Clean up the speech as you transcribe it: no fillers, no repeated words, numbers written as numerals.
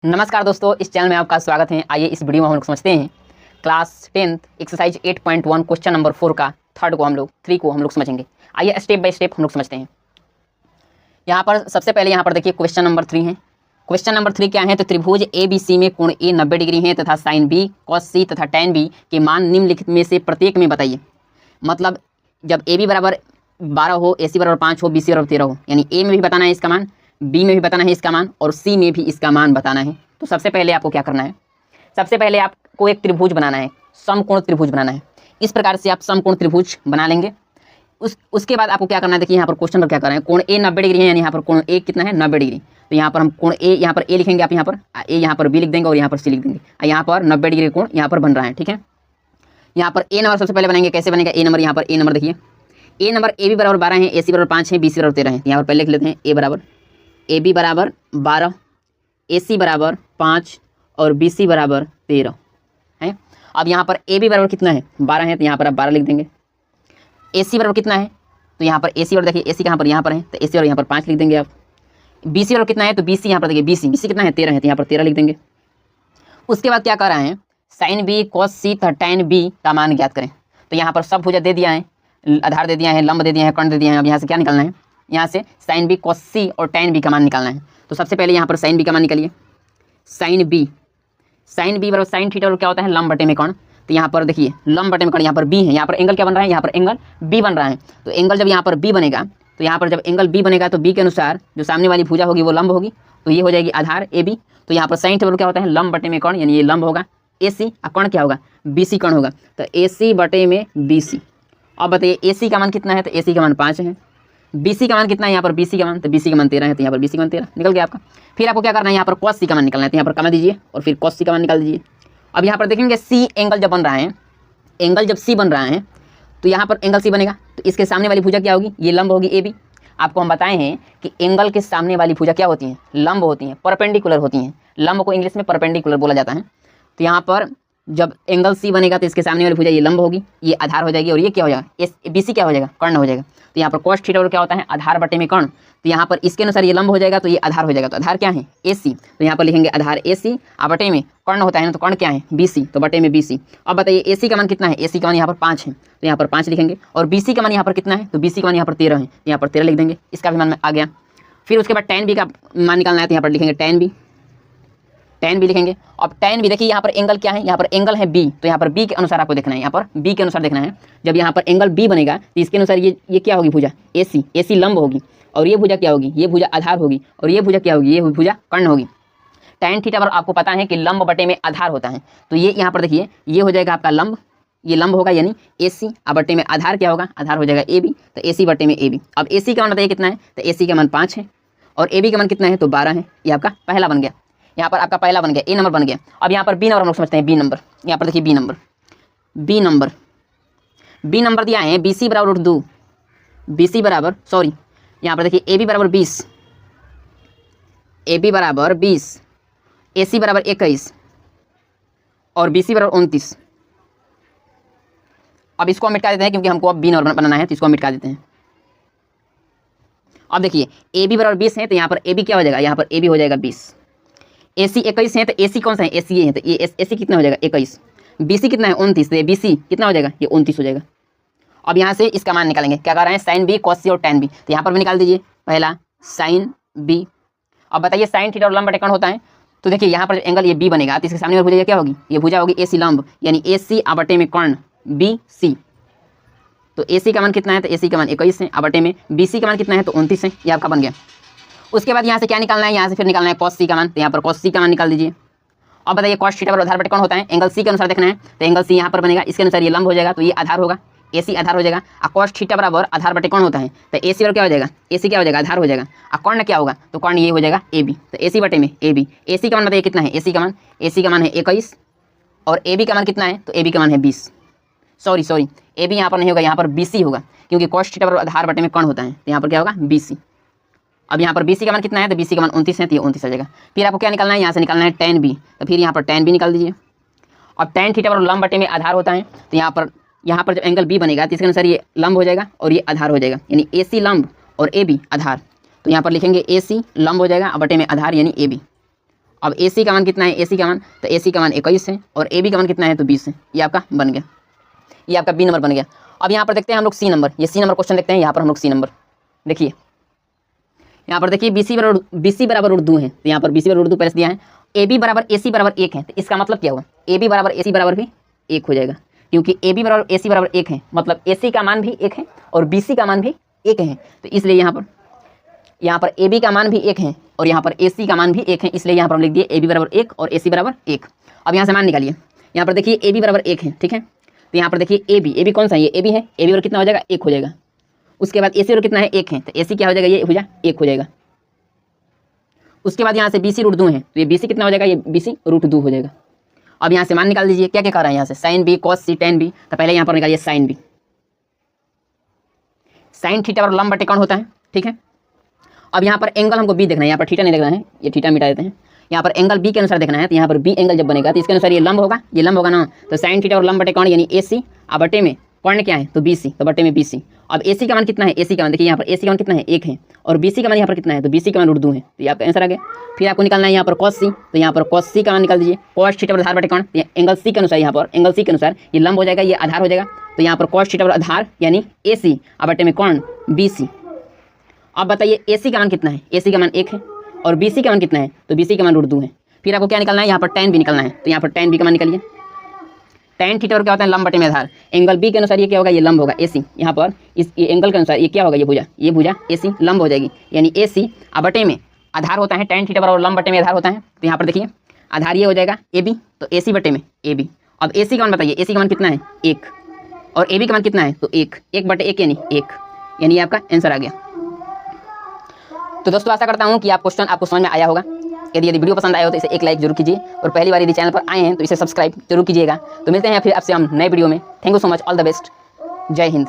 नमस्कार दोस्तों, इस चैनल में आपका स्वागत है। आइए इस वीडियो में हम लोग समझते हैं class 10th exercise 8.1 question number 4 का थर्ड को हम लोग समझेंगे। आइए स्टेप बाय स्टेप हम लोग समझते हैं। यहाँ पर सबसे पहले यहाँ पर देखिए क्वेश्चन नंबर 3 है। क्वेश्चन नंबर 3 क्या है? तो त्रिभुज ABC में कोण A 90 डिग्री है तथा साइन B cos C तथा tan B के मान निम्नलिखित में से प्रत्येक में बताइए। मतलब जब AB बराबर 12 हो, AC बराबर 5 हो, BC बराबर 13 हो, यानी A में भी बताना है इसका मान, B में भी बताना है इसका मान और C में भी इसका मान बताना है। तो सबसे पहले आपको क्या करना है? सबसे पहले आपको एक त्रिभुज बनाना है, समकोण त्रिभुज बनाना है। इस प्रकार से आप समकोण त्रिभुज बना लेंगे। उसके बाद आपको क्या करना है? देखिए यहाँ पर क्वेश्चन पर क्या कर रहे हैं, कोण A 90 डिग्री है, यानी यहाँ पर कोण A कितना है? 90 डिग्री। तो यहाँ पर हम कोण A, यहाँ पर A लिखेंगे, आप यहाँ पर A, यहाँ पर B लिख देंगे और यहाँ पर C लिख देंगे। यहाँ पर 90 डिग्री कोण यहाँ पर बन रहा है, ठीक है। यहाँ पर A नंबर सबसे पहले बनाएंगे। कैसे बनेगा A नंबर? यहाँ पर A नंबर देखिए, A नंबर AB बराबर 12 है, AC बराबर 5 है, BC बराबर 13 है। यहाँ पर पहले लिख लेते हैं AB बराबर 12, AC बराबर 5 और BC बराबर 13 है। अब यहाँ पर AB बराबर कितना है? 12 है, तो यहाँ पर आप 12 लिख देंगे। AC बराबर कितना है? तो यहाँ पर AC बराबर देखिए, AC कहाँ पर? यहाँ पर है, तो AC बराबर यहाँ पर 5 लिख देंगे आप। BC बराबर कितना है? तो BC यहाँ पर देखिए, BC कितना है? 13 है, तो यहाँ पर 13 लिख देंगे। उसके बाद क्या कर रहे हैं? साइन B cos C तथा tan B का मान ज्ञात करें। तो यहाँ पर सब भुजा दे दिया है, आधार दे दिया है, लंब दे दिया है, कर्ण दे दिया है। अब यहाँ से क्या निकालना है? यहाँ से साइन B cos C और tan B का मान निकालना है। तो सबसे पहले यहाँ पर साइन B का मान निकालिए। साइन B बराबर साइन थीटा और क्या होता है? लंब बटे में कर्ण। तो यहाँ पर देखिए लंब बटे में कर्ण, यहाँ पर B है, यहाँ पर एंगल क्या बन रहा है? यहाँ पर एंगल B बन रहा है। तो एंगल जब यहाँ पर B बनेगा, तो यहाँ पर जब एंगल B बनेगा तो B के अनुसार जो सामने वाली भुजा होगी वो लंब होगी, तो ये हो जाएगी आधार AB। तो यहाँ पर साइन थीटा क्या होता है? लंब बटे में कर्ण, यानी ये लंब होगा। AC और कर्ण क्या होगा? BC कर्ण होगा। तो AC बटे में BC। अब बताइए AC का मान कितना है? तो AC का मान 5 है। BC का मान कितना है? यहाँ पर BC का मान, तो BC का मान 13 है, तो यहाँ पर BC का मान 13 निकल गया आपका। फिर आपको क्या करना है? यहाँ पर cos C का मान निकालना है, तो यहाँ पर कमा दीजिए और फिर cos C का मान निकाल दीजिए। अब यहाँ पर देखेंगे C एंगल जब बन रहा है, एंगल जब C बन रहा है, तो यहाँ पर एंगल C बनेगा, तो इसके सामने वाली भुजा क्या होगी? ये लंब होगी AB। आपको हम बताए हैं कि एंगल के सामने वाली भुजा क्या होती हैं? लंब होती हैं, परपेंडिकुलर होती हैं। लंब को इंग्लिश में परपेंडिकुलर बोला जाता है। तो यहाँ पर जब एंगल C बनेगा तो इसके सामने वाली भुजा ये लंब होगी, ये आधार हो जाएगी और ये क्या हो जाएगा? BC क्या हो जाएगा? कर्ण हो जाएगा। तो यहाँ पर cos थीटा क्या होता है? आधार बटे में कर्ण। तो यहाँ पर इसके अनुसार ये लंब हो जाएगा, तो ये आधार हो जाएगा। तो आधार क्या है? AC। तो यहाँ पर लिखेंगे आधार AC, और बटे में कर्ण होता है ना, तो कर्ण क्या है? BC, तो बटे में BC। अब बताइए AC का मान कितना है? AC का मान यहाँ पर 5 है, तो यहाँ पर 5 लिखेंगे। और BC का मान यहाँ पर कितना है? तो BC का मान यहाँ पर 13 है, तो यहाँ पर 13 लिख देंगे। इसका भी मान आ गया। फिर उसके बाद tan B का मान निकालना है, तो यहाँ पर लिखेंगे tan B लिखेंगे। अब tan B देखिए यहाँ पर एंगल क्या है? यहाँ पर एंगल है B, तो यहाँ पर B के अनुसार आपको देखना है, यहाँ पर B के अनुसार देखना है। जब यहाँ पर एंगल B बनेगा तो इसके अनुसार ये क्या होगी भुजा? AC लंब होगी, और ये भुजा क्या होगी? ये भुजा आधार होगी, और ये भुजा क्या होगी? ये भुजा कर्ण होगी। tan थीटा पर आपको पता है कि लंब बटे में आधार होता है, तो ये यहाँ पर देखिए ये हो जाएगा आपका लंब, ये लंब होगा यानी AC, और बटे में आधार क्या होगा? आधार हो जाएगा AB, तो AC बटे में AB। अब AC का मान बताइए कितना है? तो AC का मान 5 है और AB का मान कितना है? तो 12 है। ये आपका पहला बन गया, यहाँ पर आपका पहला बन गया, A नंबर बन गया। अब यहाँ पर B नंबर हम लोग समझते हैं। B नंबर यहाँ पर देखिए, B नंबर दिया है BC बराबर 2, BC बराबर सॉरी यहाँ पर देखिए AB बराबर 20, AB बराबर 20, AC बराबर 21 और BC बराबर 29। अब इसको हम मिटा देते हैं क्योंकि हमको अब B नंबर बनाना है, तो इसको हम मिटा देते हैं। अब देखिए AB बराबर 20 है, तो यहाँ पर AB क्या हो जाएगा? यहाँ पर AB हो जाएगा 20। AC 21 है, तो AC कौन सा है? AC ये है, तो ये AC कितना हो जाएगा? 21। BC कितना है? 29, तो ये BC कितना हो जाएगा? ये 29 हो जाएगा। अब यहाँ से इसका मान निकालेंगे। क्या कर रहे हैं? साइन B cos C और tan B, तो यहाँ पर भी निकाल दीजिए। पहला साइन B। अब बताइए साइन थीटा और लंब बटे कर्ण होता है, तो देखिए यहाँ पर एंगल ये B बनेगा, तो इसके सामने वाली भुजा क्या होगी? ये भुजा होगी AC लंब, यानी AC बटे में कर्ण BC। तो AC का मान कितना है? तो AC का मान 21 है, बटे में BC का मान कितना है? तो 29 है। ये आपका बन गया। उसके बाद यहाँ से क्या निकालना है? यहाँ से फिर निकालना है cos C का मान, तो यहाँ पर cos C का मान निकाल दीजिए। अब बताइए cos थीटा पर आधार बटे कौन होता है? एंगल C के अनुसार देखना है, तो एंगल C यहाँ पर बनेगा, इसके अनुसार ये लंब हो जाएगा, तो ये आधार होगा, AC आधार हो जाएगा। और cos थीटा बराबर आधार बटे कौन होता है? तो AC बराबर क्या हो जाएगा? AC क्या हो जाएगा? आधार हो जाएगा। और कर्ण क्या होगा? तो कर्ण ये हो जाएगा AB, तो AC बटे में AB। AC का मान बताइए कितना है? AC का मान है 21 और AB का मान कितना है? तो AB का मान है 20। सॉरी AB यहाँ पर नहीं होगा, यहाँ पर BC होगा, क्योंकि cos थीटा बराबर आधार बटे में कर्ण होता है, तो यहाँ पर क्या होगा? BC। अब यहाँ पर BC का मान कितना है? तो BC का मान 29 है, तो ये 29 आ जाएगा। फिर आपको क्या निकालना है? यहाँ से निकालना है tan B, तो फिर यहाँ पर tan B निकाल दीजिए। अब tan थीटा पर लंब बटे में आधार होता है, तो यहाँ पर जब एंगल B बनेगा तो इसके अनुसार ये लंब हो जाएगा और ये आधार हो जाएगा, यानी AC लंब और AB आधार। तो यहाँ पर लिखेंगे AC लंब हो जाएगा, बटे में आधार यानी AB। अब ए सी का मान कितना है, ए सी का मान, तो ए सी का मान 21 है और ए बी का मान कितना है, तो 20 है। ये आपका बन गया, ये आपका बी नंबर बन गया। अब यहाँ पर देखते हैं हम लोग सी नंबर, ये सी नंबर क्वेश्चन देखते हैं। यहाँ पर हम लोग सी नंबर देखिए, यहाँ पर देखिए बी सी बराबर उर्दू है, तो यहाँ पर बी सी बराबर उर्दू पहले से दिया है। ए बी बराबर ए सी बराबर 1 है, तो इसका मतलब क्या हुआ, ए बी बराबर ए सी बराबर भी 1 हो जाएगा, क्योंकि ए बी बराबर ए सी बराबर 1 है, मतलब ए सी का मान भी 1 है और बी सी का मान भी 1 है। तो इसलिए यहाँ पर ए बी का मान भी 1 है और यहाँ पर ए सी का मान भी 1 है, इसलिए यहाँ पर हम लिख दिए ए बी बराबर 1 और ए सी बराबर 1। अब यहाँ से मान निकालिए, यहाँ पर देखिए ए बी बराबर 1 है, ठीक है। तो यहाँ पर देखिए ए बी कौन सा है, ये ए बी है, ए बी और कितना हो जाएगा, 1 हो जाएगा। उसके बाद ए सी और कितना है, 1 है, तो ए सी क्या हो जाएगा, ये हो जाए 1 हो जाएगा। उसके बाद यहाँ से बी सी रूट 2 है, तो ये बी सी कितना हो जाएगा, ये बी सी रूट 2 हो जाएगा। अब यहाँ से मान निकाल दीजिए, क्या क्या कर रहा है यहाँ से, साइन बी कॉस सी टेन बी। तो पहले यहाँ पर निकालिए साइन बी, साइन थीटा और लंब बटे कौन होता है, ठीक है। अब यहाँ पर एंगल हमको बी देखना है, यहाँ पर थीटा नहीं देखना है, ये थीटा मिटा देते हैं। यहाँ पर एंगल बी के अनुसार देखना है, तो यहाँ पर बी एंगल जब बनेगा तो इसके अनुसार ये लंब होगा ना। तो साइन थीटा और लंब बटे कौन यानी ए सी, अब बटे में कौन क्या है, तो बी सी, तो बटे में बी सी। अब ए सी का मान कितना है, ए सी का मान देखिए यहाँ पर ए सी का मान कितना है, 1 है और बी सी का मान यहाँ पर कितना है, तो बी सी का मान उर्दू है। तो ये आपका आंसर आ गया। फिर आपको निकालना है यहाँ पर कॉस सी, तो यहाँ पर कॉस सी का मान निकाल दीजिए, कॉस थीटा और आधार बटे कौन, एंगल सी के अनुसार, यहाँ पर एंगल सी के अनुसार ये लंब हो जाएगा, ये आधार हो जाएगा। तो यहाँ पर कॉस थीटा और आधार यानी ए सी, अब बटे में कौन, बी सी। अब बताइए ए सी का मान कितना है, ए सी का मान 1 है और बी सी का मान कितना है, तो बी सी का मान उर्दू है। फिर आपको क्या निकालना है, यहाँ पर tan भी निकालना है, तो यहाँ पर tan बी का मान निकालिए। tan थीटा और क्या होता है, लंब बटे में आधार, एंगल बी के अनुसार ये क्या होगा, ये लंब होगा ए सी। यहाँ पर इस एंगल के अनुसार ये क्या होगा, ये भुजा ए सी लंब हो जाएगी, यानी ए सी। अब बटे में आधार होता है, tan थीटा बराबर लंब बटे में आधार होता है। तो यहाँ पर देखिए आधार ये हो जाएगा ए बी, तो ए सी बटे में ए बी। अब ए सी का मान बताइए, ए सी का मान कितना है, 1 और ए बी का मान कितना है, तो 1 बटे 1 यानी 1, यानी ये आपका आंसर आ गया। तो दोस्तों आशा करता हूँ कि आप क्वेश्चन आपको समझ में आया होगा। यदि वीडियो पसंद आया हो तो इसे एक लाइक जरूर कीजिए और पहली बार यदि चैनल पर आए हैं तो इसे सब्सक्राइब जरूर कीजिएगा। तो मिलते हैं फिर आपसे हम नए वीडियो में। Thank you so much, all the best, जय हिंद।